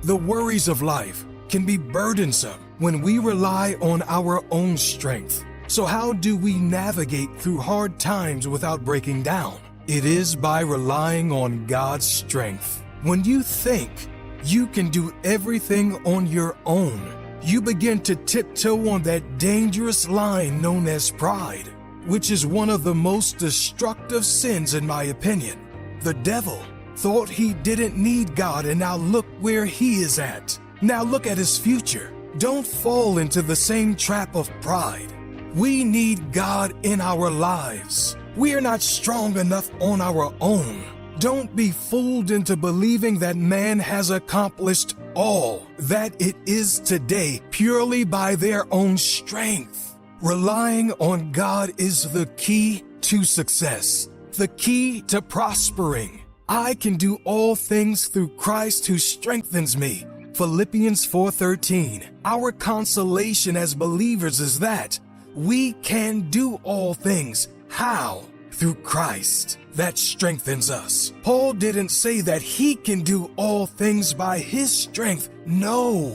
The worries of life can be burdensome when we rely on our own strength. So how do we navigate through hard times without breaking down? It is by relying on God's strength. When you think you can do everything on your own, you begin to tiptoe on that dangerous line known as pride, which is one of the most destructive sins in my opinion. The devil thought he didn't need God, and now look where he is at. Now look at his future. Don't fall into the same trap of pride. We need God in our lives. We are not strong enough on our own. Don't be fooled into believing that man has accomplished all that it is today purely by their own strength. Relying on God is the key to success, the key to prospering. I can do all things through Christ who strengthens me. Philippians 4:13. Our consolation as believers is that we can do all things. How? Through Christ. That strengthens us. Paul didn't say that he can do all things by his strength. No,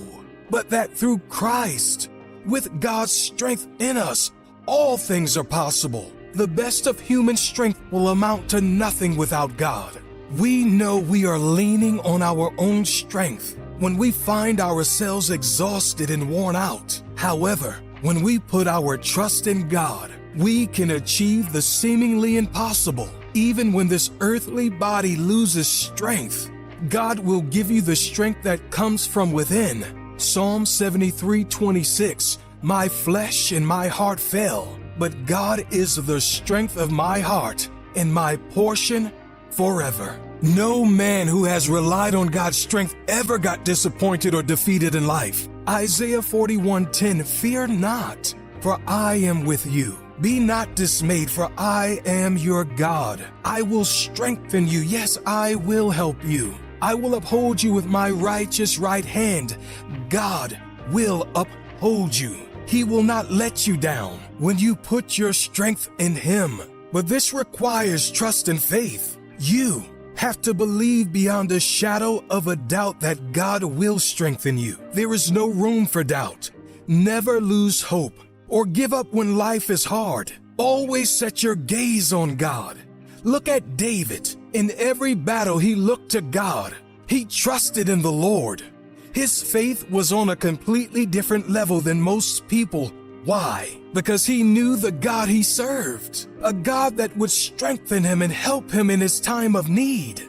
but that through Christ, with God's strength in us, all things are possible. The best of human strength will amount to nothing without God. We know we are leaning on our own strength when we find ourselves exhausted and worn out. However, when we put our trust in God, we can achieve the seemingly impossible. Even when this earthly body loses strength, God will give you the strength that comes from within. Psalm 73:26. My flesh and my heart fail, but God is the strength of my heart and my portion forever. No man who has relied on God's strength ever got disappointed or defeated in life. Isaiah 41:10. Fear not, for I am with you. Be not dismayed, for I am your God. I will strengthen you. Yes, I will help you. I will uphold you with my righteous right hand. God will uphold you. He will not let you down when you put your strength in Him. But this requires trust and faith. You have to believe beyond a shadow of a doubt that God will strengthen you. There is no room for doubt. Never lose hope or give up when life is hard. Always set your gaze on God. Look at David. In every battle, he looked to God. He trusted in the Lord. His faith was on a completely different level than most people. Why? Because he knew the God he served, a God that would strengthen him and help him in his time of need.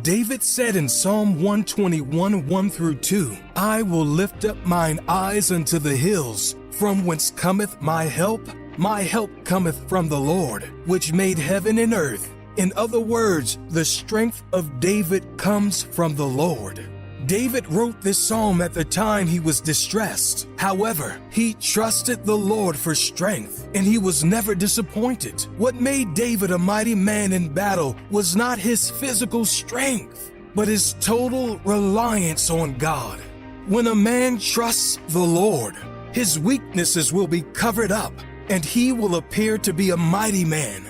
David said in Psalm 121, 1-2, I will lift up mine eyes unto the hills, from whence cometh my help. My help cometh from the Lord, which made heaven and earth. In other words, the strength of David comes from the Lord. David wrote this psalm at the time he was distressed. However, he trusted the Lord for strength, and he was never disappointed. What made David a mighty man in battle was not his physical strength, but his total reliance on God. When a man trusts the Lord, his weaknesses will be covered up, and he will appear to be a mighty man.